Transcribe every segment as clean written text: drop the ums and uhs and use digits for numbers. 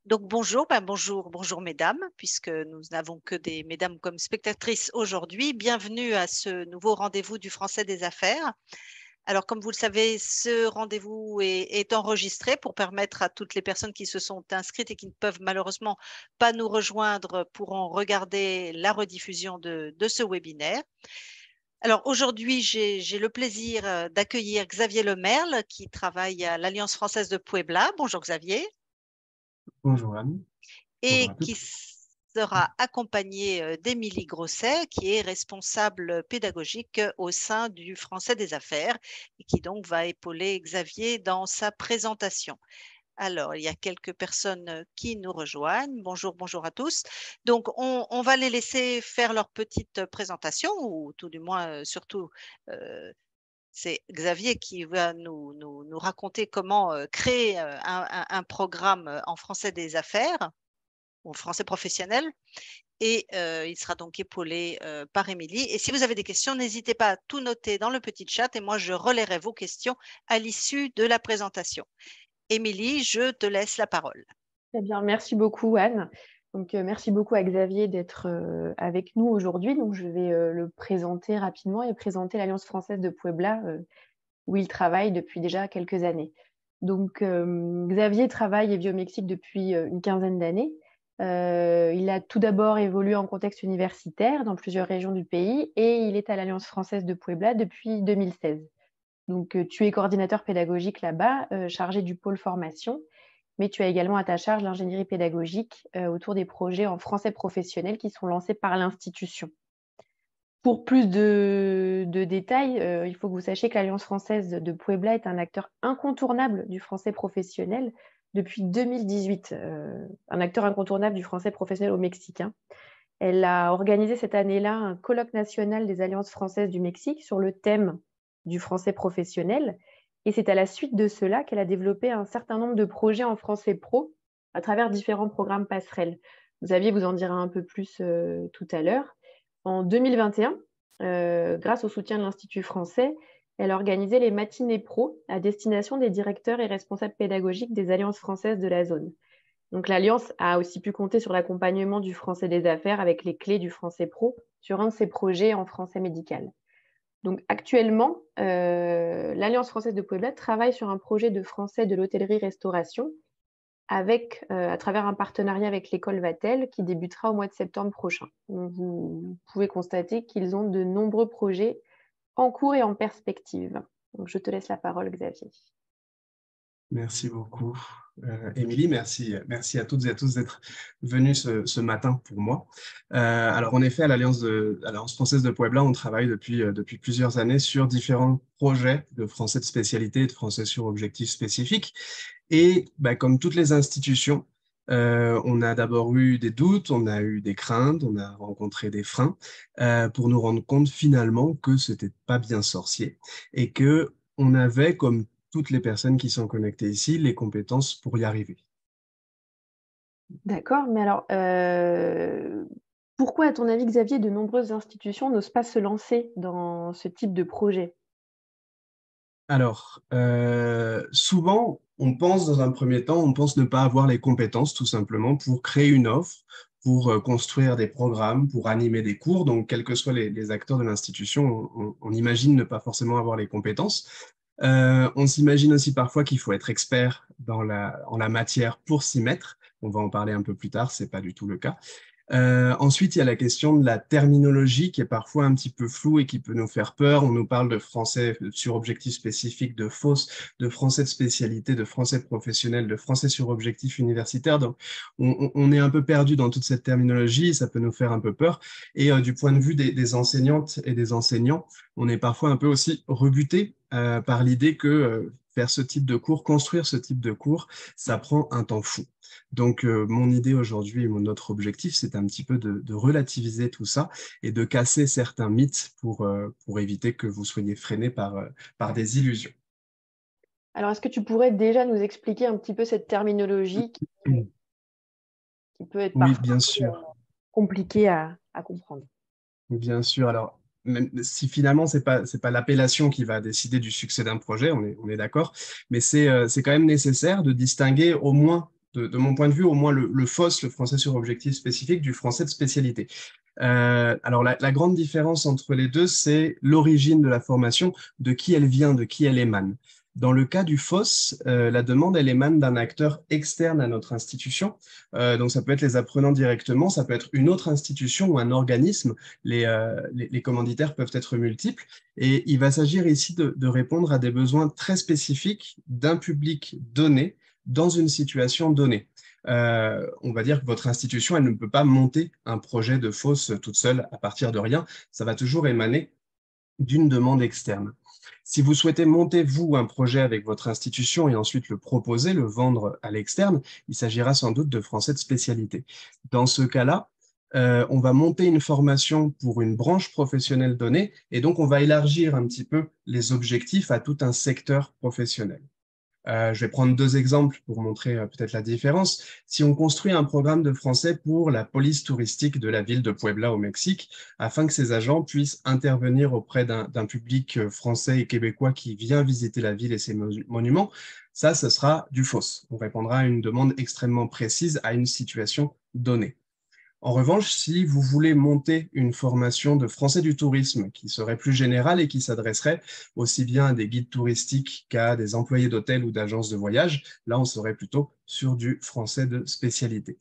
Donc bonjour, bonjour mesdames, puisque nous n'avons que des mesdames comme spectatrices aujourd'hui. Bienvenue à ce nouveau rendez-vous du Français des affaires. Alors comme vous le savez, ce rendez-vous est enregistré pour permettre à toutes les personnes qui se sont inscrites et qui ne peuvent malheureusement pas nous rejoindre pourront regarder la rediffusion de ce webinaire. Alors aujourd'hui, j'ai le plaisir d'accueillir Xavier Lemerle qui travaille à l'Alliance française de Puebla. Bonjour Xavier. Bonjour Anne, bonjour Et à qui toutes. sera accompagné d'Émilie Grosset, qui est responsable pédagogique au sein du Français des affaires et qui donc va épauler Xavier dans sa présentation. Alors, il y a quelques personnes qui nous rejoignent. Bonjour, bonjour à tous. Donc, on va les laisser faire leur petite présentation, ou tout du moins, surtout, euh, c'est Xavier qui va nous raconter comment créer un programme en français des affaires ou français professionnel. Et il sera donc épaulé par Émilie. Et si vous avez des questions, n'hésitez pas à tout noter dans le petit chat et moi, je relayerai vos questions à l'issue de la présentation. Émilie, je te laisse la parole. Très bien, merci beaucoup Anne. Donc, merci beaucoup à Xavier d'être avec nous aujourd'hui. Donc, je vais le présenter rapidement et présenter l'Alliance française de Puebla, où il travaille depuis déjà quelques années. Donc, Xavier travaille et vit au Mexique depuis une quinzaine d'années. Il a tout d'abord évolué en contexte universitaire dans plusieurs régions du pays et il est à l'Alliance française de Puebla depuis 2016. Donc, tu es coordinateur pédagogique là-bas, chargé du pôle formation, mais tu as également à ta charge l'ingénierie pédagogique autour des projets en français professionnel qui sont lancés par l'institution. Pour plus de détails, il faut que vous sachiez que l'Alliance française de Puebla est un acteur incontournable du français professionnel depuis 2018, un acteur incontournable du français professionnel au Mexique. Elle a organisé cette année-là un colloque national des Alliances françaises du Mexique sur le thème du français professionnel. Et c'est à la suite de cela qu'elle a développé un certain nombre de projets en français pro à travers différents programmes passerelles. Xavier vous en dira un peu plus tout à l'heure. En 2021, grâce au soutien de l'Institut français, elle a organisé les matinées pro à destination des directeurs et responsables pédagogiques des Alliances françaises de la zone. Donc l'Alliance a aussi pu compter sur l'accompagnement du français des affaires avec les clés du français pro sur un de ses projets en français médical. Donc actuellement, l'Alliance française de Puebla travaille sur un projet de français de l'hôtellerie-restauration à travers un partenariat avec l'école Vatel qui débutera au mois de septembre prochain. Donc, vous pouvez constater qu'ils ont de nombreux projets en cours et en perspective. Donc, je te laisse la parole, Xavier. Merci beaucoup Émilie, merci à toutes et à tous d'être venus ce matin pour moi. Alors en effet, à l'Alliance française de Puebla, on travaille depuis plusieurs années sur différents projets de français de spécialité et de français sur objectifs spécifiques. Et comme toutes les institutions, on a d'abord eu des doutes, on a eu des craintes, on a rencontré des freins pour nous rendre compte finalement que c'était pas bien sorcier et que on avait, comme toutes les personnes qui sont connectées ici, les compétences pour y arriver. D'accord, mais alors, pourquoi, à ton avis, Xavier, de nombreuses institutions n'osent pas se lancer dans ce type de projet? Alors, souvent, on pense dans un premier temps, on pense ne pas avoir les compétences tout simplement pour créer une offre, pour construire des programmes, pour animer des cours. Donc, quels que soient les acteurs de l'institution, on imagine ne pas forcément avoir les compétences. On s'imagine aussi parfois qu'il faut être expert en la matière pour s'y mettre. On va en parler un peu plus tard, c'est pas du tout le cas. Ensuite, il y a la question de la terminologie qui est parfois un petit peu floue et qui peut nous faire peur. On nous parle de français sur objectif spécifique, de FOSS, de français de spécialité, de français professionnel, de français sur objectif universitaire. Donc, on est un peu perdu dans toute cette terminologie, ça peut nous faire un peu peur. Et du point de vue des enseignantes et des enseignants, on est parfois un peu aussi rebuté par l'idée que faire ce type de cours, construire ce type de cours, ça prend un temps fou. Donc, mon idée aujourd'hui et notre objectif, c'est un petit peu de relativiser tout ça et de casser certains mythes pour éviter que vous soyez freinés par des illusions. Alors, est-ce que tu pourrais déjà nous expliquer un petit peu cette terminologie qui peut être Oui, parfois bien sûr. compliquée à comprendre? Bien sûr. Alors, même si finalement, c'est pas l'appellation qui va décider du succès d'un projet, on est d'accord, mais c'est quand même nécessaire de distinguer au moins de mon point de vue, au moins le FOS, le français sur objectif spécifique, du français de spécialité. Alors, la grande différence entre les deux, c'est l'origine de la formation, de qui elle vient, de qui elle émane. Dans le cas du FOS, la demande, elle émane d'un acteur externe à notre institution. Donc, ça peut être les apprenants directement, ça peut être une autre institution ou un organisme. Les commanditaires peuvent être multiples. Et il va s'agir ici de répondre à des besoins très spécifiques d'un public donné dans une situation donnée. On va dire que votre institution, elle ne peut pas monter un projet de FOS toute seule à partir de rien. Ça va toujours émaner d'une demande externe. Si vous souhaitez monter, vous, un projet avec votre institution et ensuite le proposer, le vendre à l'externe, il s'agira sans doute de français de spécialité. Dans ce cas-là, on va monter une formation pour une branche professionnelle donnée et donc on va élargir un petit peu les objectifs à tout un secteur professionnel. Je vais prendre deux exemples pour montrer peut-être la différence. Si on construit un programme de français pour la police touristique de la ville de Puebla au Mexique, afin que ces agents puissent intervenir auprès d'un public français et québécois qui vient visiter la ville et ses monuments, ça, ce sera du FOS. On répondra à une demande extrêmement précise à une situation donnée. En revanche, si vous voulez monter une formation de français du tourisme qui serait plus générale et qui s'adresserait aussi bien à des guides touristiques qu'à des employés d'hôtels ou d'agences de voyage, là, on serait plutôt sur du français de spécialité.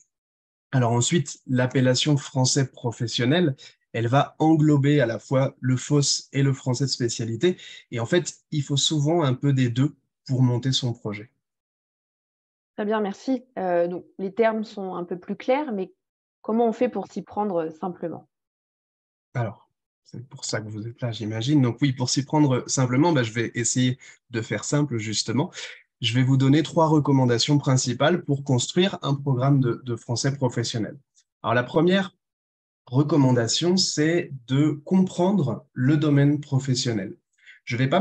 Alors ensuite, l'appellation français professionnel, elle va englober à la fois le FOS et le français de spécialité. Et en fait, il faut souvent un peu des deux pour monter son projet. Très bien, merci. Donc, les termes sont un peu plus clairs, mais comment on fait pour s'y prendre simplement? Alors, c'est pour ça que vous êtes là, j'imagine. Donc oui, pour s'y prendre simplement, je vais essayer de faire simple, justement. Je vais vous donner 3 recommandations principales pour construire un programme de français professionnel. Alors, la première recommandation, c'est de comprendre le domaine professionnel. Je ne vais pas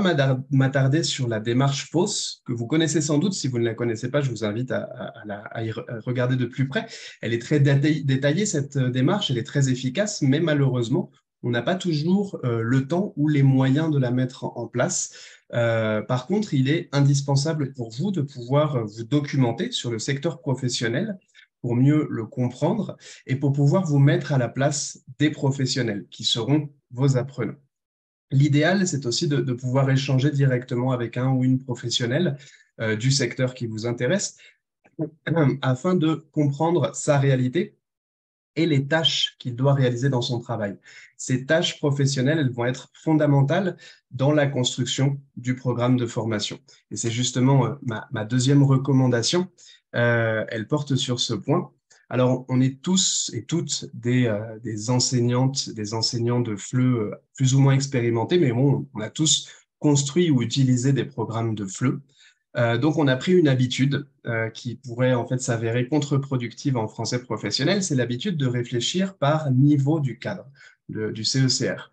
m'attarder sur la démarche FOS, que vous connaissez sans doute. Si vous ne la connaissez pas, je vous invite à y regarder de plus près. Elle est très détaillée, cette démarche, elle est très efficace, mais malheureusement, on n'a pas toujours le temps ou les moyens de la mettre en place. Par contre, il est indispensable pour vous de pouvoir vous documenter sur le secteur professionnel pour mieux le comprendre et pour pouvoir vous mettre à la place des professionnels qui seront vos apprenants. L'idéal, c'est aussi de pouvoir échanger directement avec un ou une professionnelle du secteur qui vous intéresse afin de comprendre sa réalité et les tâches qu'il doit réaliser dans son travail. Ces tâches professionnelles, elles vont être fondamentales dans la construction du programme de formation. Et c'est justement ma deuxième recommandation. Elle porte sur ce point. Alors, on est tous et toutes des enseignantes, des enseignants de FLE plus ou moins expérimentés, mais bon, on a tous construit ou utilisé des programmes de FLE. Donc, on a pris une habitude qui pourrait en fait s'avérer contre-productive en français professionnel, c'est l'habitude de réfléchir par niveau du cadre, du CECR.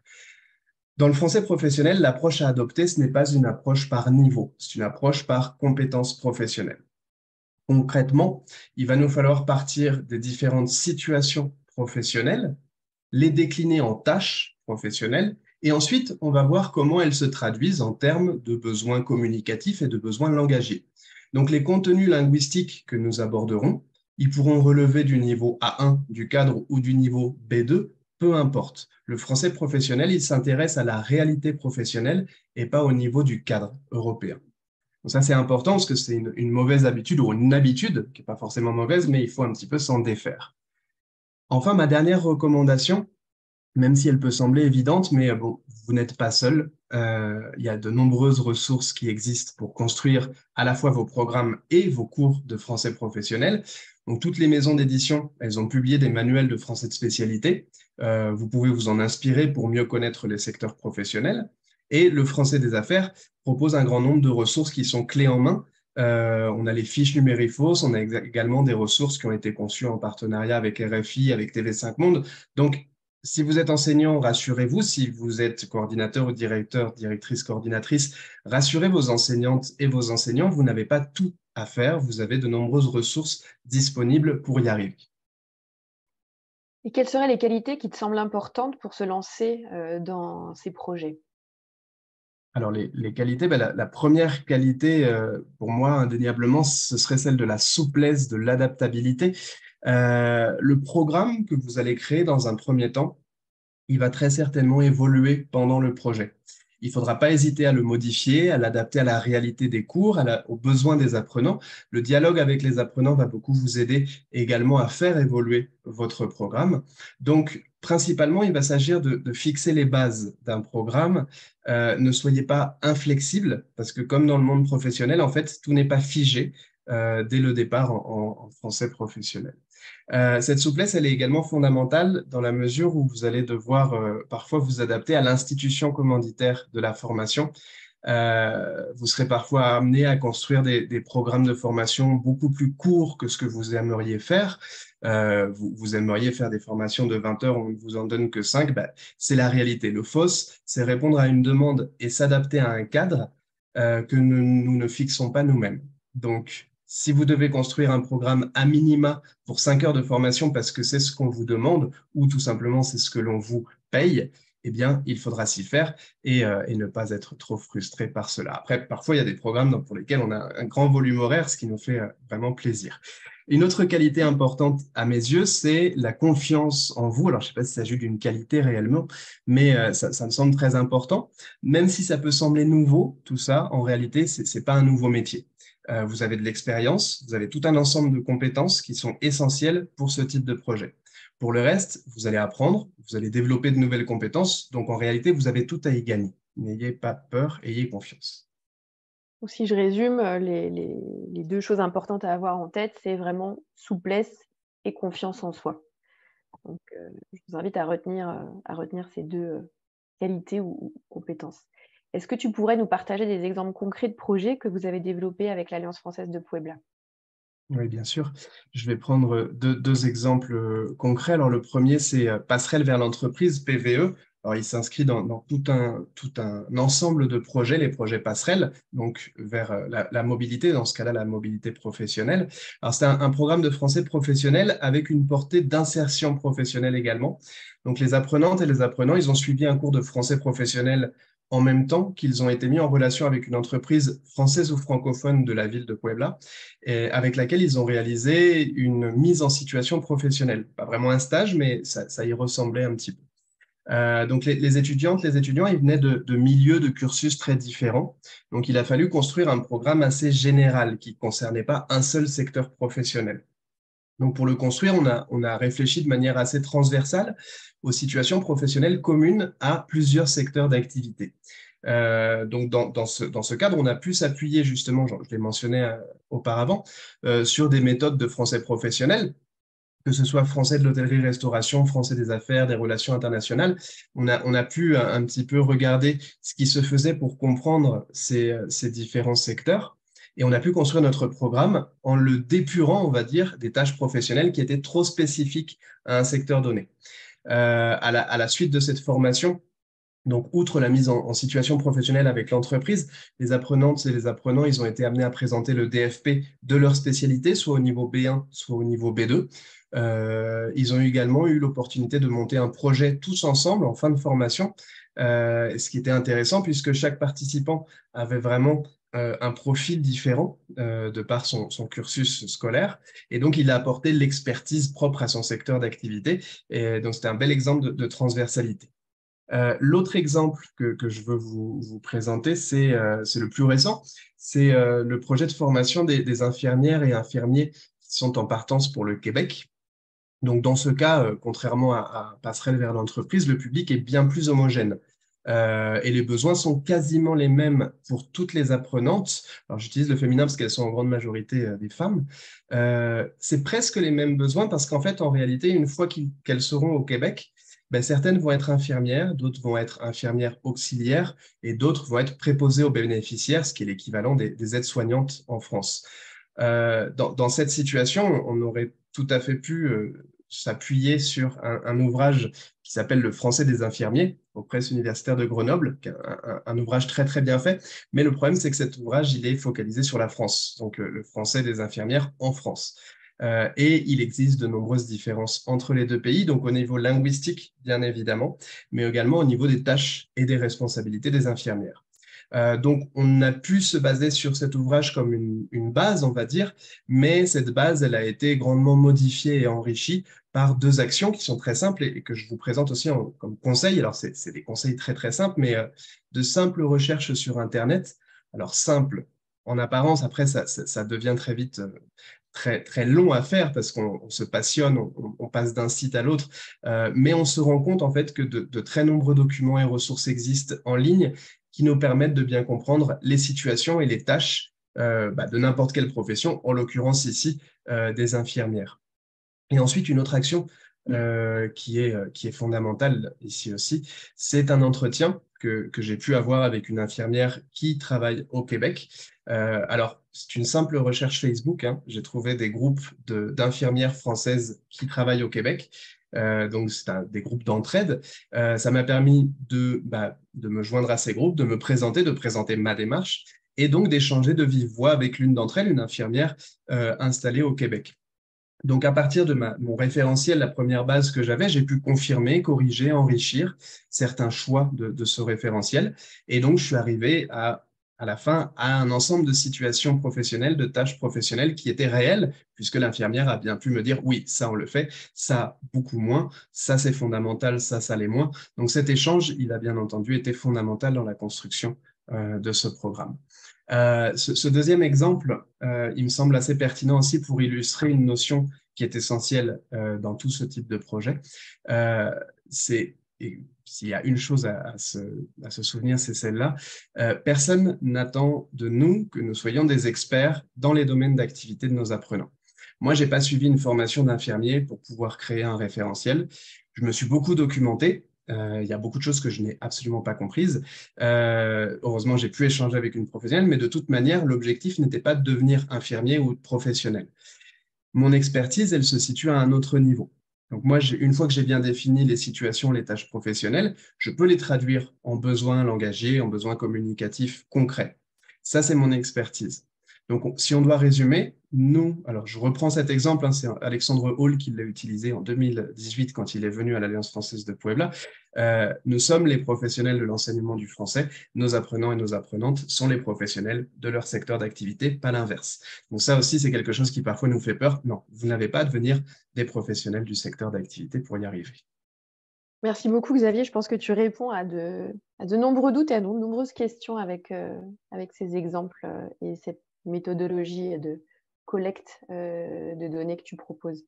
Dans le français professionnel, l'approche à adopter, ce n'est pas une approche par niveau, c'est une approche par compétence professionnelle. Concrètement, il va nous falloir partir des différentes situations professionnelles, les décliner en tâches professionnelles, et ensuite, on va voir comment elles se traduisent en termes de besoins communicatifs et de besoins langagiers. Donc, les contenus linguistiques que nous aborderons, ils pourront relever du niveau A1 du cadre ou du niveau B2, peu importe. Le français professionnel, il s'intéresse à la réalité professionnelle et pas au niveau du cadre européen. Donc ça, c'est important parce que c'est une mauvaise habitude ou une habitude qui n'est pas forcément mauvaise, mais il faut un petit peu s'en défaire. Enfin, ma dernière recommandation, même si elle peut sembler évidente, mais bon, vous n'êtes pas seul. Il y a de nombreuses ressources qui existent pour construire à la fois vos programmes et vos cours de français professionnel. Donc, toutes les maisons d'édition, elles ont publié des manuels de français de spécialité. Vous pouvez vous en inspirer pour mieux connaître les secteurs professionnels. Et le français des affaires propose un grand nombre de ressources qui sont clés en main. On a les fiches Numérifos, on a également des ressources qui ont été conçues en partenariat avec RFI, avec TV5 Monde. Donc, si vous êtes enseignant, rassurez-vous. Si vous êtes coordinateur ou directeur, directrice, coordinatrice, rassurez vos enseignantes et vos enseignants. Vous n'avez pas tout à faire. Vous avez de nombreuses ressources disponibles pour y arriver. Et quelles seraient les qualités qui te semblent importantes pour se lancer dans ces projets? Alors, les qualités, la première qualité, pour moi, indéniablement, ce serait celle de la souplesse, de l'adaptabilité. Le programme que vous allez créer dans un premier temps, il va très certainement évoluer pendant le projet. Il ne faudra pas hésiter à le modifier, à l'adapter à la réalité des cours, aux besoins des apprenants. Le dialogue avec les apprenants va beaucoup vous aider également à faire évoluer votre programme. Donc, principalement, il va s'agir de fixer les bases d'un programme. Ne soyez pas inflexible, parce que comme dans le monde professionnel, en fait, tout n'est pas figé dès le départ en français professionnel. Cette souplesse, elle est également fondamentale dans la mesure où vous allez devoir parfois vous adapter à l'institution commanditaire de la formation. Vous serez parfois amené à construire des programmes de formation beaucoup plus courts que ce que vous aimeriez faire. Vous aimeriez faire des formations de 20 heures, on ne vous en donne que 5. C'est la réalité. Le FOSS, c'est répondre à une demande et s'adapter à un cadre que nous ne fixons pas nous-mêmes. Donc, si vous devez construire un programme à minima pour 5 heures de formation parce que c'est ce qu'on vous demande ou tout simplement c'est ce que l'on vous paye, eh bien, il faudra s'y faire et ne pas être trop frustré par cela. Après, parfois, il y a des programmes pour lesquels on a un grand volume horaire, ce qui nous fait vraiment plaisir. Une autre qualité importante à mes yeux, c'est la confiance en vous. Alors, je ne sais pas s'il s'agit d'une qualité réellement, mais ça me semble très important. Même si ça peut sembler nouveau, tout ça, en réalité, ce n'est pas un nouveau métier. Vous avez de l'expérience, vous avez tout un ensemble de compétences qui sont essentielles pour ce type de projet. Pour le reste, vous allez apprendre, vous allez développer de nouvelles compétences. Donc, en réalité, vous avez tout à y gagner. N'ayez pas peur, ayez confiance. Donc, si je résume, les deux choses importantes à avoir en tête, c'est vraiment souplesse et confiance en soi. Donc, je vous invite à retenir ces deux qualités ou compétences. Est-ce que tu pourrais nous partager des exemples concrets de projets que vous avez développés avec l'Alliance française de Puebla? Oui, bien sûr. Je vais prendre deux exemples concrets. Alors, le premier, c'est Passerelle vers l'entreprise, PVE. Alors, il s'inscrit dans tout un ensemble de projets, les projets passerelles, donc vers la mobilité, dans ce cas-là, la mobilité professionnelle. Alors, c'est un programme de français professionnel avec une portée d'insertion professionnelle également. Donc, les apprenantes et les apprenants, ils ont suivi un cours de français professionnel en même temps qu'ils ont été mis en relation avec une entreprise française ou francophone de la ville de Puebla, et avec laquelle ils ont réalisé une mise en situation professionnelle. Pas vraiment un stage, mais ça y ressemblait un petit peu. Donc les étudiantes, les étudiants, ils venaient de milieux, de cursus très différents. Donc il a fallu construire un programme assez général qui ne concernait pas un seul secteur professionnel. Donc pour le construire, on a réfléchi de manière assez transversale aux situations professionnelles communes à plusieurs secteurs d'activité. Donc dans ce cadre, on a pu s'appuyer justement, je l'ai mentionné auparavant, sur des méthodes de français professionnel, que ce soit français de l'hôtellerie-restauration, français des affaires, des relations internationales. On a pu un petit peu regarder ce qui se faisait pour comprendre ces différents secteurs. Et on a pu construire notre programme en le dépurant, on va dire, des tâches professionnelles qui étaient trop spécifiques à un secteur donné. À la suite de cette formation, donc, outre la mise en situation professionnelle avec l'entreprise, les apprenantes et les apprenants, ils ont été amenés à présenter le DFP de leur spécialité, soit au niveau B1, soit au niveau B2. Ils ont également eu l'opportunité de monter un projet tous ensemble en fin de formation, ce qui était intéressant puisque chaque participant avait vraiment un profil différent de par son cursus scolaire. Et donc, il a apporté l'expertise propre à son secteur d'activité. Et donc, c'était un bel exemple de transversalité. L'autre exemple que je veux vous présenter, c'est le plus récent. C'est le projet de formation des infirmières et infirmiers qui sont en partance pour le Québec. Donc, dans ce cas, contrairement à Passerelle vers l'entreprise, le public est bien plus homogène. Et les besoins sont quasiment les mêmes pour toutes les apprenantes. Alors, j'utilise le féminin parce qu'elles sont en grande majorité des femmes. C'est presque les mêmes besoins parce qu'en fait, en réalité, une fois qu'elles seront au Québec, certaines vont être infirmières, d'autres vont être infirmières auxiliaires et d'autres vont être préposées aux bénéficiaires, ce qui est l'équivalent des aides-soignantes en France. Dans cette situation, on aurait tout à fait pu s'appuyer sur un ouvrage qui s'appelle Le français des infirmiers aux presses universitaires de Grenoble, qui est un ouvrage très très bien fait. Mais le problème, c'est que cet ouvrage, il est focalisé sur la France, donc le français des infirmières en France. Et il existe de nombreuses différences entre les deux pays, donc au niveau linguistique, bien évidemment, mais également au niveau des tâches et des responsabilités des infirmières. Donc, on a pu se baser sur cet ouvrage comme une base, on va dire, mais cette base, elle a été grandement modifiée et enrichie par 2 actions qui sont très simples et que je vous présente aussi comme conseils. Alors, c'est des conseils très, très simples, mais de simples recherches sur Internet. Alors, simple en apparence, après, ça devient très vite très, très long à faire parce qu'on se passionne, on passe d'un site à l'autre, mais on se rend compte en fait que de très nombreux documents et ressources existent en ligne qui nous permettent de bien comprendre les situations et les tâches de n'importe quelle profession, en l'occurrence ici des infirmières. Et ensuite, une autre action qui est fondamentale ici aussi, c'est un entretien que j'ai pu avoir avec une infirmière qui travaille au Québec. Alors, c'est une simple recherche Facebook, hein. J'ai trouvé des groupes d'infirmières françaises qui travaillent au Québec. Donc, c'est des groupes d'entraide. Ça m'a permis de me joindre à ces groupes, de me présenter, de présenter ma démarche et donc d'échanger de vive voix avec l'une d'entre elles, une infirmière installée au Québec. Donc, à partir de mon référentiel, la première base que j'avais, j'ai pu confirmer, corriger, enrichir certains choix de ce référentiel. Et donc, je suis arrivé à la fin à un ensemble de situations professionnelles, de tâches professionnelles qui étaient réelles, puisque l'infirmière a bien pu me dire, oui, ça, on le fait, ça, beaucoup moins, ça, c'est fondamental, ça l'est moins. Donc, cet échange, il a bien entendu été fondamental dans la construction de ce programme. Ce deuxième exemple, il me semble assez pertinent aussi pour illustrer une notion qui est essentielle dans tout ce type de projet. S'il y a une chose à se souvenir, c'est celle-là. Personne n'attend de nous que nous soyons des experts dans les domaines d'activité de nos apprenants. Moi, je n'ai pas suivi une formation d'infirmier pour pouvoir créer un référentiel. Je me suis beaucoup documenté. Il y a beaucoup de choses que je n'ai absolument pas comprises. Heureusement, j'ai pu échanger avec une professionnelle, mais de toute manière, l'objectif n'était pas de devenir infirmier ou professionnel. Mon expertise, elle se situe à un autre niveau. Donc moi, une fois que j'ai bien défini les situations, les tâches professionnelles, je peux les traduire en besoins langagiers, en besoins communicatifs concrets. Ça, c'est mon expertise. Donc, si on doit résumer, nous, alors je reprends cet exemple, hein, c'est Alexandre Hall qui l'a utilisé en 2018 quand il est venu à l'Alliance française de Puebla. Nous sommes les professionnels de l'enseignement du français. Nos apprenants et nos apprenantes sont les professionnels de leur secteur d'activité, pas l'inverse. Donc ça aussi, c'est quelque chose qui parfois nous fait peur. Non, vous n'avez pas à devenir des professionnels du secteur d'activité pour y arriver. Merci beaucoup, Xavier. Je pense que tu réponds à de nombreux doutes et à de nombreuses questions avec ces exemples et cette méthodologie de collecte de données que tu proposes.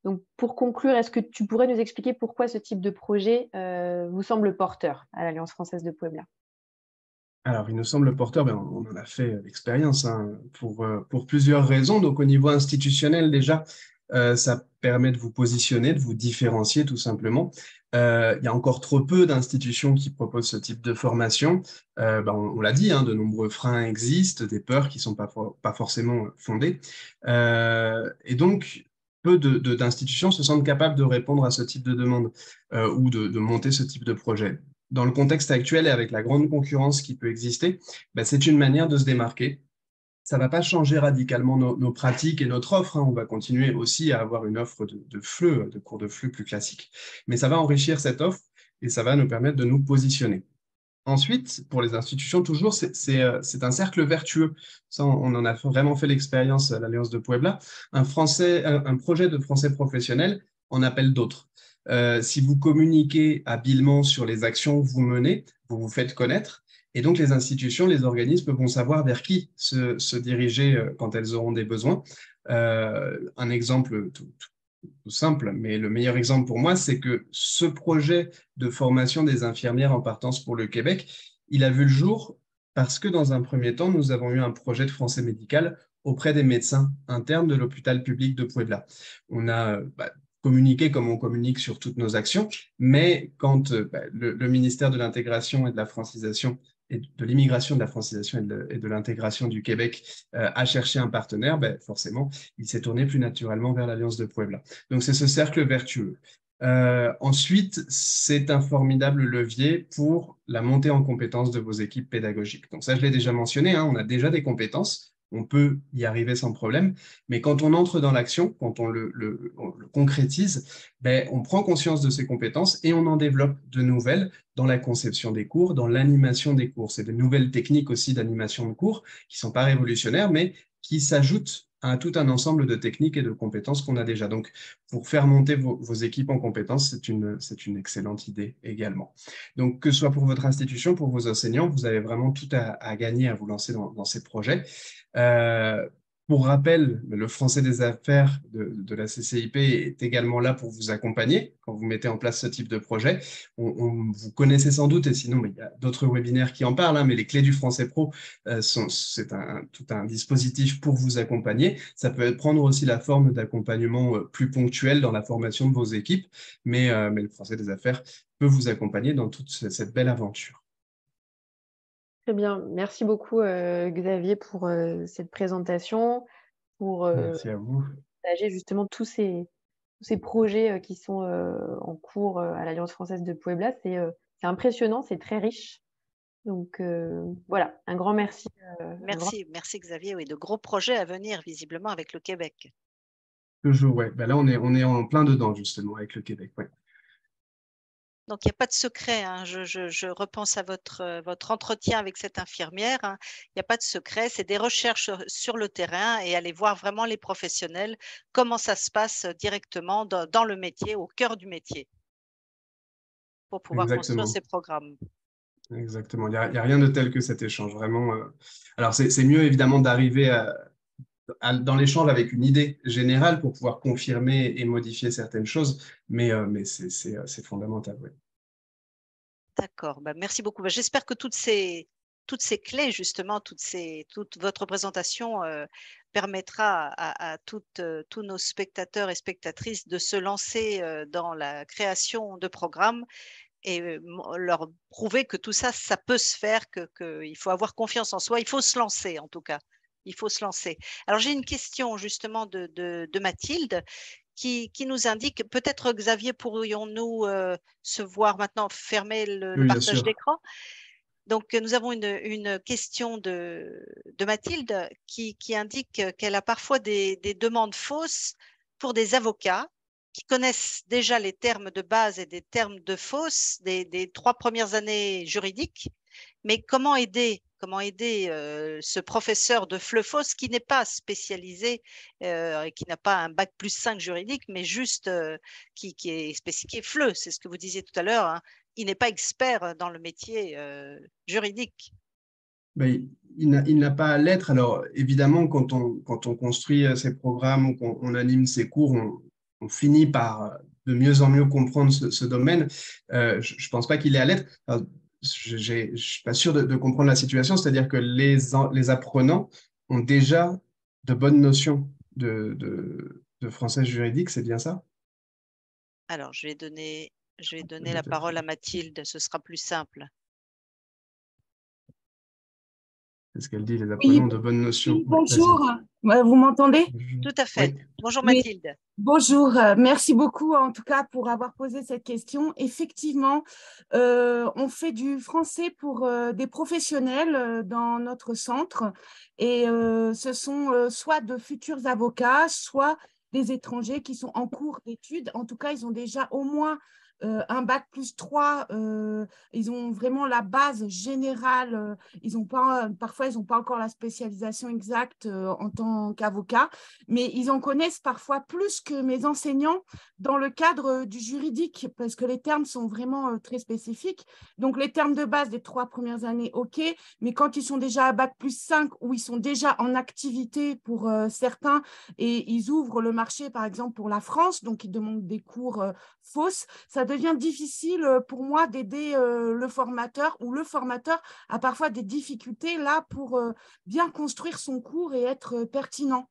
Donc, pour conclure, est-ce que tu pourrais nous expliquer pourquoi ce type de projet vous semble porteur à l'Alliance française de Puebla? Alors, il nous semble porteur, on en a fait l'expérience hein, pour plusieurs raisons. Donc, au niveau institutionnel, déjà, ça permet de vous positionner, de vous différencier tout simplement. Il y a encore trop peu d'institutions qui proposent ce type de formation. On l'a dit, hein, de nombreux freins existent, des peurs qui ne sont pas forcément fondées. Et donc, peu d'institutions se sentent capables de répondre à ce type de demande ou de monter ce type de projet. Dans le contexte actuel et avec la grande concurrence qui peut exister, c'est une manière de se démarquer. Ça ne va pas changer radicalement nos pratiques et notre offre, hein. On va continuer aussi à avoir une offre de FLE, de cours de FLE plus classique. Mais ça va enrichir cette offre et ça va nous permettre de nous positionner. Ensuite, pour les institutions, toujours, c'est un cercle vertueux. Ça, on en a vraiment fait l'expérience à l'Alliance de Puebla. Un projet de français professionnel en appelle d'autres. Si vous communiquez habilement sur les actions que vous menez, vous vous faites connaître. Et donc, les institutions, les organismes vont savoir vers qui se diriger quand elles auront des besoins. Un exemple tout simple, mais le meilleur exemple pour moi, c'est que ce projet de formation des infirmières en partance pour le Québec, il a vu le jour parce que dans un premier temps, nous avons eu un projet de français médical auprès des médecins internes de l'hôpital public de Puebla. On a communiqué comme on communique sur toutes nos actions, mais quand le ministère de l'Intégration et de la Francisation et de l'immigration, de la francisation et de l'intégration du Québec a cherché un partenaire, forcément, il s'est tourné plus naturellement vers l'Alliance de Puebla. Donc, c'est ce cercle vertueux. Ensuite, c'est un formidable levier pour la montée en compétences de vos équipes pédagogiques. Donc ça, je l'ai déjà mentionné, hein, on a déjà des compétences, on peut y arriver sans problème. Mais quand on entre dans l'action, quand on on le concrétise, ben, on prend conscience de ces compétences et on en développe de nouvelles dans la conception des cours, dans l'animation des cours. C'est de nouvelles techniques aussi d'animation de cours qui ne sont pas révolutionnaires, mais qui s'ajoutent à tout un ensemble de techniques et de compétences qu'on a déjà. Donc, pour faire monter vos équipes en compétences, c'est une excellente idée également. Donc, que ce soit pour votre institution, pour vos enseignants, vous avez vraiment tout à gagner à vous lancer dans ces projets. Euh, pour rappel, le Français des affaires de la CCIP est également là pour vous accompagner quand vous mettez en place ce type de projet. Vous connaissez sans doute, et sinon, mais il y a d'autres webinaires qui en parlent, hein, mais les clés du Français Pro, c'est tout un dispositif pour vous accompagner. Ça peut prendre aussi la forme d'accompagnement plus ponctuel dans la formation de vos équipes, mais le Français des affaires peut vous accompagner dans toute cette belle aventure. Très bien. Merci beaucoup, Xavier, pour cette présentation, pour Merci à vous. partager justement tous ces projets qui sont en cours à l'Alliance française de Puebla. C'est impressionnant, c'est très riche. Donc voilà, un grand merci. Merci Xavier. Oui, de gros projets à venir visiblement avec le Québec. Toujours, ouais. Ben là, on est en plein dedans, justement, avec le Québec. Ouais. Donc, il n'y a pas de secret, hein. Je repense à votre entretien avec cette infirmière, hein. Il n'y a pas de secret, c'est des recherches sur le terrain et aller voir vraiment les professionnels, comment ça se passe directement dans le métier, au cœur du métier, pour pouvoir construire Exactement. ces programmes. Exactement. Il y a rien de tel que cet échange, vraiment. Alors, c'est mieux, évidemment, d'arriver dans l'échange avec une idée générale pour pouvoir confirmer et modifier certaines choses, mais c'est fondamental, ouais. D'accord, bah, merci beaucoup. Bah, j'espère que toutes ces clés, justement, toute votre présentation permettra à tous nos spectateurs et spectatrices de se lancer dans la création de programmes et leur prouver que tout ça, ça peut se faire, qu'il faut avoir confiance en soi, il faut se lancer en tout cas. Il faut se lancer. Alors j'ai une question justement de Mathilde qui nous indique, peut-être Xavier, pourrions-nous se voir maintenant, fermer le Oui, bien partage sûr. d'écran. Donc nous avons une question de Mathilde qui indique qu'elle a parfois des demandes fausses pour des avocats qui connaissent déjà les termes de base et des termes de fausses des 3 premières années juridiques, mais comment aider ce professeur de FLE-FOSS qui n'est pas spécialisé et qui n'a pas un bac +5 juridique, mais juste qui est spécifié FLE, c'est ce que vous disiez tout à l'heure, hein. Il n'est pas expert dans le métier juridique. Ben, il n'a pas à l'être. Alors, évidemment, quand on construit ces programmes ou qu'on anime ces cours, on finit par de mieux en mieux comprendre ce domaine. Je ne pense pas qu'il est à l'être. Je ne suis pas sûr de comprendre la situation, c'est-à-dire que les apprenants ont déjà de bonnes notions de français juridique, c'est bien ça? Alors, je vais donner la parole à Mathilde, ce sera plus simple. C'est ce qu'elle dit, les Oui, apprenants ont de bonnes notions. oui, Ouais, bonjour. Vous m'entendez? Tout à fait. oui. Bonjour Oui. Mathilde. Bonjour, merci beaucoup en tout cas pour avoir posé cette question. Effectivement, on fait du français pour des professionnels dans notre centre et ce sont soit de futurs avocats, soit des étrangers qui sont en cours d'études. En tout cas, ils ont déjà au moins un bac +3, ils ont vraiment la base générale, parfois ils n'ont pas encore la spécialisation exacte en tant qu'avocat, mais ils en connaissent parfois plus que mes enseignants dans le cadre du juridique, parce que les termes sont vraiment très spécifiques. Donc les termes de base des 3 premières années, ok, mais quand ils sont déjà à bac +5 ou ils sont déjà en activité pour certains et ils ouvrent le marché par exemple pour la France, donc ils demandent des cours fausses, ça devient difficile pour moi d'aider le formateur, ou le formateur a parfois des difficultés là pour bien construire son cours et être pertinent.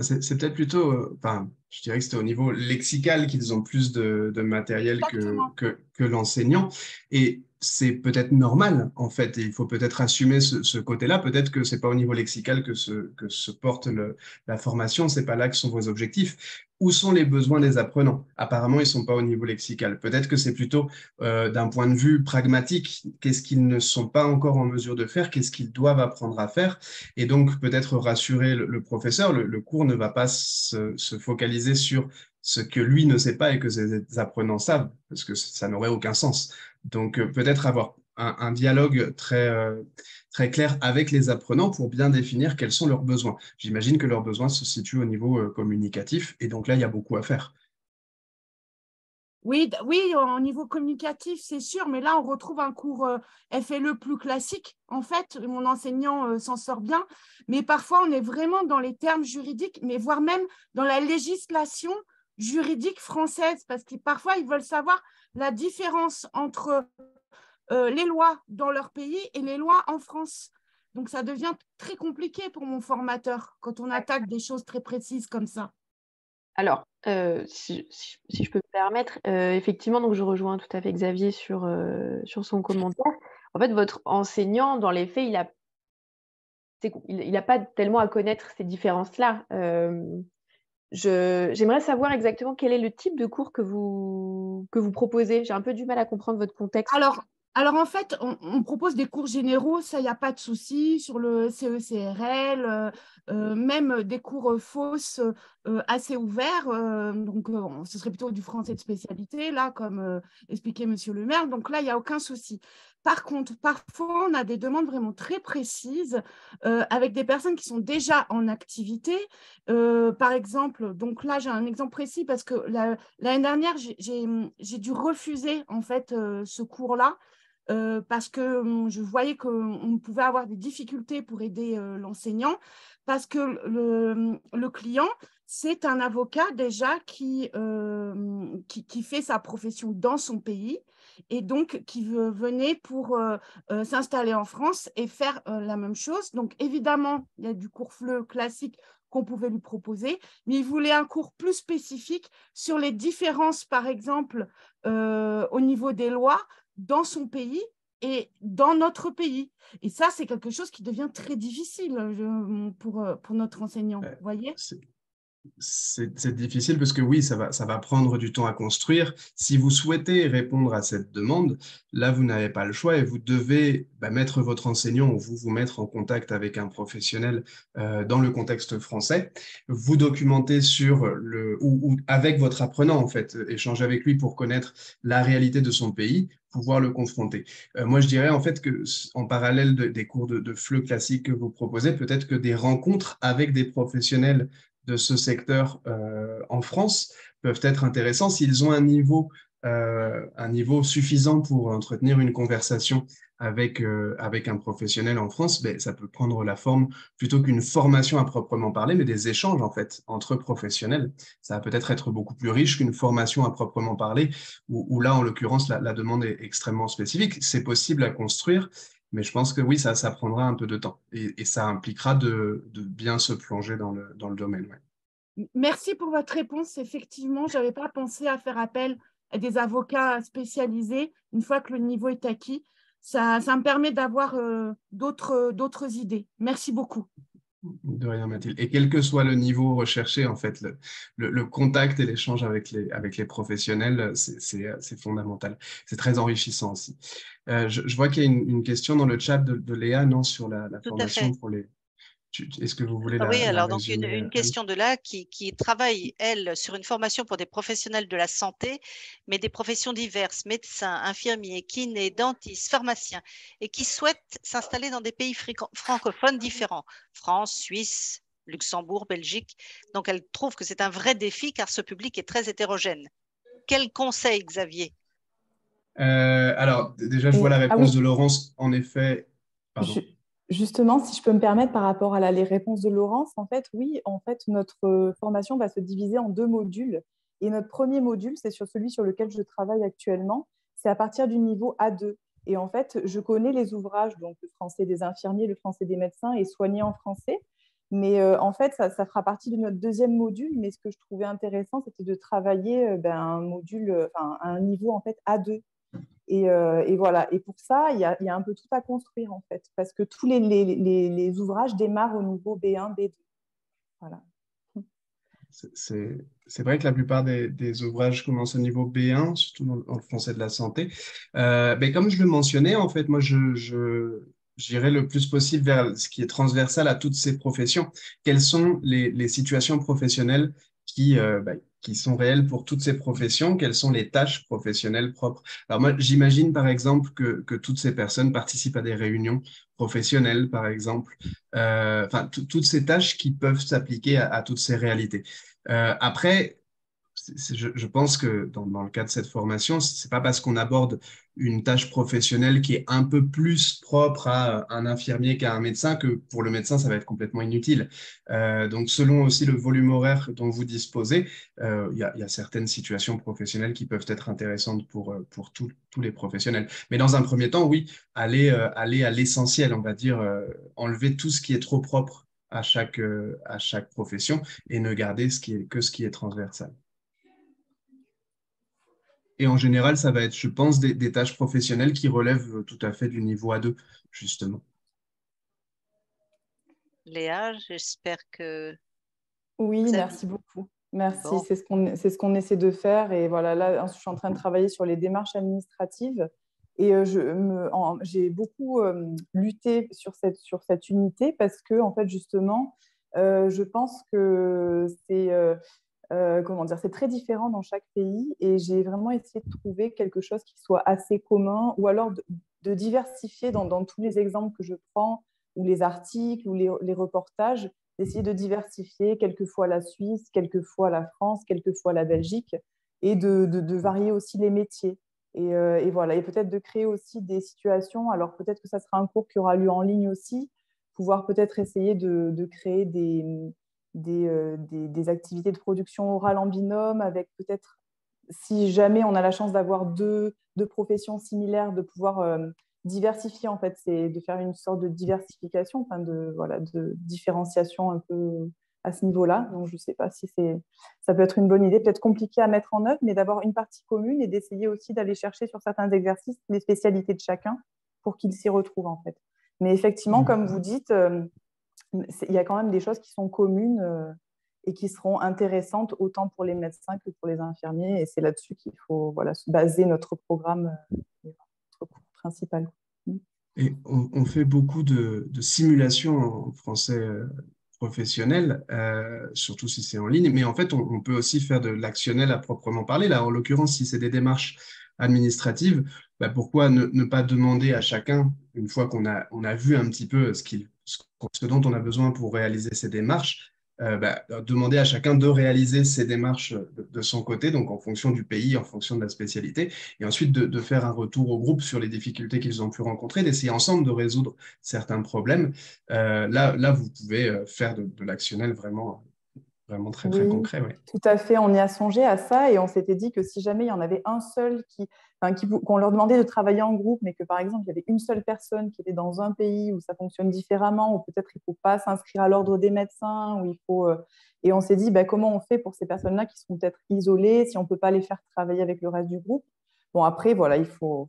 C'est peut-être plutôt, enfin, je dirais que c'était au niveau lexical qu'ils ont plus de matériel Exactement. que l'enseignant. Et c'est peut-être normal, en fait, et il faut peut-être assumer ce côté-là. Peut-être que ce n'est pas au niveau lexical que se porte la formation, ce n'est pas là que sont vos objectifs. Où sont les besoins des apprenants? Apparemment, ils ne sont pas au niveau lexical. Peut-être que c'est plutôt d'un point de vue pragmatique, qu'est-ce qu'ils ne sont pas encore en mesure de faire, qu'est-ce qu'ils doivent apprendre à faire, et donc peut-être rassurer le professeur. Le cours ne va pas se focaliser sur ce que lui ne sait pas et que ses apprenants savent, parce que ça n'aurait aucun sens. Donc, peut-être avoir un dialogue très clair avec les apprenants pour bien définir quels sont leurs besoins. J'imagine que leurs besoins se situent au niveau communicatif, et donc là, il y a beaucoup à faire. Oui, oui, au niveau communicatif, c'est sûr, mais là, on retrouve un cours FLE plus classique. En fait, mon enseignant s'en sort bien, mais parfois, on est vraiment dans les termes juridiques, mais voire même dans la législation juridique française, parce que parfois, ils veulent savoir la différence entre les lois dans leur pays et les lois en France. Donc, ça devient très compliqué pour mon formateur quand on attaque des choses très précises comme ça. Alors, si je peux me permettre, effectivement, donc je rejoins tout à fait Xavier sur son commentaire. En fait, votre enseignant, dans les faits, il a pas tellement à connaître ces différences-là. J'aimerais savoir exactement quel est le type de cours que vous proposez. J'ai un peu du mal à comprendre votre contexte. Alors en fait, on propose des cours généraux, ça, il n'y a pas de souci, sur le CE-CRL, même des cours fausses assez ouverts. Donc, ce serait plutôt du français de spécialité, là, comme expliquait Monsieur le maire. Donc là, il n'y a aucun souci. Par contre, parfois, on a des demandes vraiment très précises avec des personnes qui sont déjà en activité. Par exemple, donc là, j'ai un exemple précis parce que l'année dernière, j'ai dû refuser en fait ce cours-là parce que je voyais qu'on pouvait avoir des difficultés pour aider l'enseignant parce que le client, c'est un avocat déjà qui fait sa profession dans son pays et donc qui venait pour s'installer en France et faire la même chose. Donc, évidemment, il y a du cours FLE classique qu'on pouvait lui proposer, mais il voulait un cours plus spécifique sur les différences, par exemple, au niveau des lois dans son pays et dans notre pays. Et ça, c'est quelque chose qui devient très difficile pour notre enseignant, vous voyez? C'est difficile parce que oui, ça va prendre du temps à construire. Si vous souhaitez répondre à cette demande, là, vous n'avez pas le choix et vous devez mettre votre enseignant ou vous mettre en contact avec un professionnel dans le contexte français, vous documenter sur ou avec votre apprenant, en fait, échanger avec lui pour connaître la réalité de son pays, pouvoir le confronter. Moi, je dirais en fait que en parallèle des cours de FLE classiques que vous proposez, peut-être que des rencontres avec des professionnels de ce secteur en France peuvent être intéressants s'ils ont un niveau suffisant pour entretenir une conversation avec un professionnel en France. Ben, ça peut prendre la forme plutôt qu'une formation à proprement parler, mais des échanges en fait entre professionnels. Ça va peut-être être beaucoup plus riche qu'une formation à proprement parler, où là, en l'occurrence, la demande est extrêmement spécifique. C'est possible à construire, mais je pense que oui, ça prendra un peu de temps et ça impliquera de bien se plonger dans le domaine. Ouais. Merci pour votre réponse. Effectivement, je n'avais pas pensé à faire appel à des avocats spécialisés une fois que le niveau est acquis. Ça me permet d'avoir d'autres idées. Merci beaucoup. De rien, Mathilde. Et quel que soit le niveau recherché, en fait, le contact et l'échange avec les professionnels, c'est fondamental. C'est très enrichissant aussi. Je vois qu'il y a une question dans le chat de Léa, non, sur la Tout à formation fait. pour les... Est-ce que vous voulez Oui, la alors donc résumer, une Anne? question de là qui travaille, elle, sur une formation pour des professionnels de la santé, mais des professions diverses, médecins, infirmiers, kinés, dentistes, pharmaciens, et qui souhaitent s'installer dans des pays francophones différents, France, Suisse, Luxembourg, Belgique. Donc elle trouve que c'est un vrai défi car ce public est très hétérogène. Quel conseil, Xavier? Alors, déjà, je vois la Ah réponse oui, de Laurence. En effet, pardon. justement, si je peux me permettre par rapport à les réponses de Laurence, en fait, oui, en fait, notre formation va se diviser en 2 modules. Et notre premier module, c'est sur celui sur lequel je travaille actuellement. C'est à partir du niveau A2. Et en fait, je connais les ouvrages, donc le français des infirmiers, le français des médecins et soigner en français. Mais en fait, ça fera partie de notre deuxième module. Mais ce que je trouvais intéressant, c'était de travailler un module, un niveau en fait A2. Et voilà. Et pour ça, il y a un peu tout à construire, en fait, parce que tous les ouvrages démarrent au niveau B1, B2. Voilà. C'est vrai que la plupart des ouvrages commencent au niveau B1, surtout dans le français de la santé. Mais comme je le mentionnais, en fait, moi, j'irai le plus possible vers ce qui est transversal à toutes ces professions. Quelles sont les situations professionnelles qui sont réelles pour toutes ces professions? Quelles sont les tâches professionnelles propres? Alors moi, j'imagine par exemple que toutes ces personnes participent à des réunions professionnelles, par exemple. Enfin, toutes ces tâches qui peuvent s'appliquer à toutes ces réalités. Après, je pense que dans le cas de cette formation, c'est pas parce qu'on aborde une tâche professionnelle qui est un peu plus propre à un infirmier qu'à un médecin que pour le médecin, ça va être complètement inutile. Donc, selon aussi le volume horaire dont vous disposez, il y a certaines situations professionnelles qui peuvent être intéressantes pour tous les professionnels. Mais dans un premier temps, oui, aller à l'essentiel, on va dire, enlever tout ce qui est trop propre à chaque profession et ne garder que ce qui est transversal. Et en général, ça va être, je pense, des tâches professionnelles qui relèvent tout à fait du niveau A2, justement. Léa, j'espère que Oui, Xavier. merci beaucoup. Merci, Bon. c'est ce qu'on essaie de faire. Et voilà, là, je suis en train de travailler sur les démarches administratives. Et j'ai beaucoup lutté sur cette unité parce que, en fait, justement, je pense que comment dire, c'est très différent dans chaque pays. Et j'ai vraiment essayé de trouver quelque chose qui soit assez commun ou alors de diversifier dans tous les exemples que je prends ou les articles ou les reportages, d'essayer de diversifier quelquefois la Suisse, quelquefois la France, quelquefois la Belgique et de varier aussi les métiers. Et voilà, et peut-être de créer aussi des situations. Alors peut-être que ça sera un cours qui aura lieu en ligne aussi, pouvoir peut-être essayer de créer des activités de production orale en binôme avec peut-être, si jamais on a la chance d'avoir deux professions similaires, de pouvoir diversifier en fait, c'est de faire une sorte de diversification, enfin de différenciation un peu à ce niveau-là. Donc je ne sais pas si ça peut être une bonne idée, peut-être compliqué à mettre en œuvre, mais d'avoir une partie commune et d'essayer aussi d'aller chercher sur certains exercices les spécialités de chacun pour qu'ils s'y retrouvent en fait. Mais effectivement, comme vous dites, il y a quand même des choses qui sont communes et qui seront intéressantes autant pour les médecins que pour les infirmiers. Et c'est là-dessus qu'il faut se baser notre programme, notre cours principal. Et on fait beaucoup de simulations en français professionnel, surtout si c'est en ligne, mais en fait, on peut aussi faire de l'actionnel à proprement parler. Là, en l'occurrence, si c'est des démarches administratives, bah, pourquoi ne pas demander à chacun, une fois on a vu un petit peu ce dont on a besoin pour réaliser ces démarches, demander à chacun de réaliser ces démarches de son côté, donc en fonction du pays, en fonction de la spécialité, et ensuite de faire un retour au groupe sur les difficultés qu'ils ont pu rencontrer, d'essayer ensemble de résoudre certains problèmes. Là, vous pouvez faire de l'actionnel vraiment, vraiment très, très Oui, concret. Ouais. tout à fait. On y a songé à ça et on s'était dit que si jamais il y en avait un seul qu'on leur demandait de travailler en groupe, mais que par exemple, il y avait une seule personne qui était dans un pays où ça fonctionne différemment, ou peut-être il ne faut pas s'inscrire à l'ordre des médecins, et on s'est dit comment on fait pour ces personnes-là qui sont peut-être isolées, si on ne peut pas les faire travailler avec le reste du groupe. Bon, après, voilà, il faut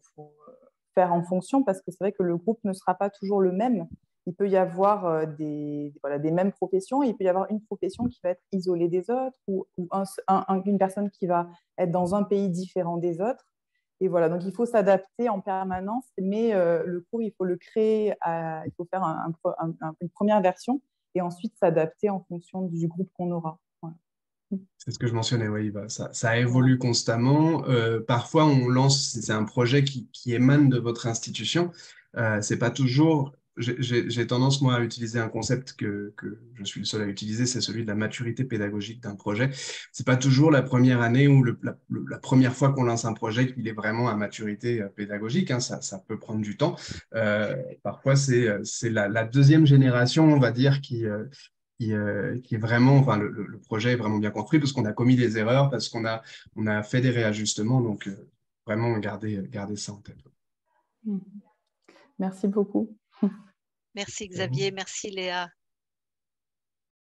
faire en fonction parce que c'est vrai que le groupe ne sera pas toujours le même. Il peut y avoir des mêmes professions, il peut y avoir une profession qui va être isolée des autres ou une personne qui va être dans un pays différent des autres. Et voilà, donc il faut s'adapter en permanence, mais le cours, il faut le créer, il faut faire une première version et ensuite s'adapter en fonction du groupe qu'on aura. Voilà. C'est ce que je mentionnais, oui, ça Voilà. évolue constamment. Parfois, on lance, c'est un projet qui émane de votre institution. C'est pas toujours. J'ai tendance, moi, à utiliser un concept que je suis le seul à utiliser, c'est celui de la maturité pédagogique d'un projet. C'est pas toujours la première année ou la première fois qu'on lance un projet qu'il est vraiment à maturité pédagogique, hein. Ça peut prendre du temps. Parfois, c'est la deuxième génération, on va dire, qui est vraiment, enfin, le projet est vraiment bien construit parce qu'on a commis des erreurs, parce on a fait des réajustements. Donc, vraiment, garder ça en tête. Merci beaucoup. Merci Xavier, merci Léa.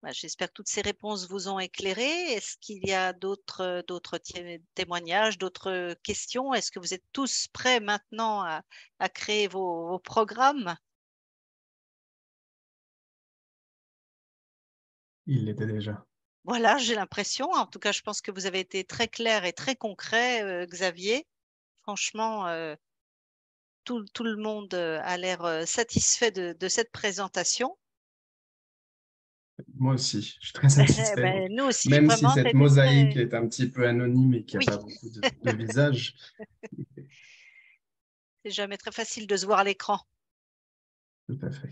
J'espère que toutes ces réponses vous ont éclairé. Est-ce qu'il y a d'autres témoignages, d'autres questions? Est-ce que vous êtes tous prêts maintenant à créer vos programmes? Il l'était déjà. Voilà, j'ai l'impression. En tout cas, je pense que vous avez été très clair et très concret, Xavier. Franchement, tout le monde a l'air satisfait de cette présentation. Moi aussi, je suis très satisfait. Nous aussi, Même si vraiment, cette c'était mosaïque très... est un petit peu anonyme et qu'il n'y Oui, a pas beaucoup de visages. c'est jamais très facile de se voir à l'écran. Tout à fait.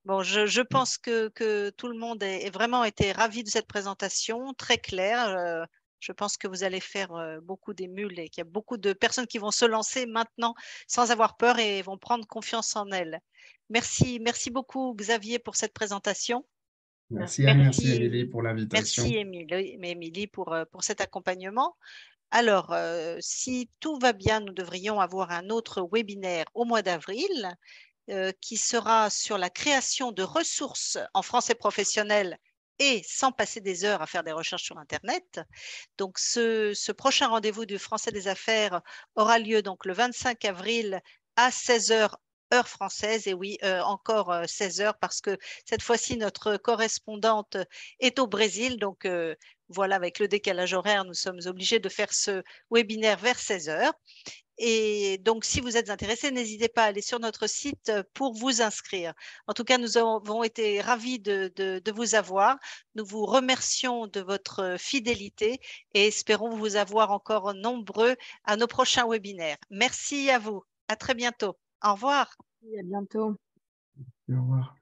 Bon, je pense que tout le monde est vraiment été ravi de cette présentation, très claire. Je pense que vous allez faire beaucoup d'émules et qu'il y a beaucoup de personnes qui vont se lancer maintenant sans avoir peur et vont prendre confiance en elles. Merci beaucoup Xavier pour cette présentation. Merci Anne, merci Merci, Émilie pour l'invitation. merci Émilie pour cet accompagnement. Alors, si tout va bien, nous devrions avoir un autre webinaire au mois d'avril. Qui sera sur la création de ressources en français professionnel et sans passer des heures à faire des recherches sur Internet. Donc, ce prochain rendez-vous du Français des Affaires aura lieu donc le 25 avril à 16 h heure française. Et oui, encore 16 h parce que cette fois-ci, notre correspondante est au Brésil. Donc, voilà, avec le décalage horaire, nous sommes obligés de faire ce webinaire vers 16 h. Et donc, si vous êtes intéressé, n'hésitez pas à aller sur notre site pour vous inscrire. En tout cas, nous avons été ravis de vous avoir. Nous vous remercions de votre fidélité et espérons vous avoir encore nombreux à nos prochains webinaires. Merci à vous. À très bientôt. Au revoir. À bientôt. Au revoir.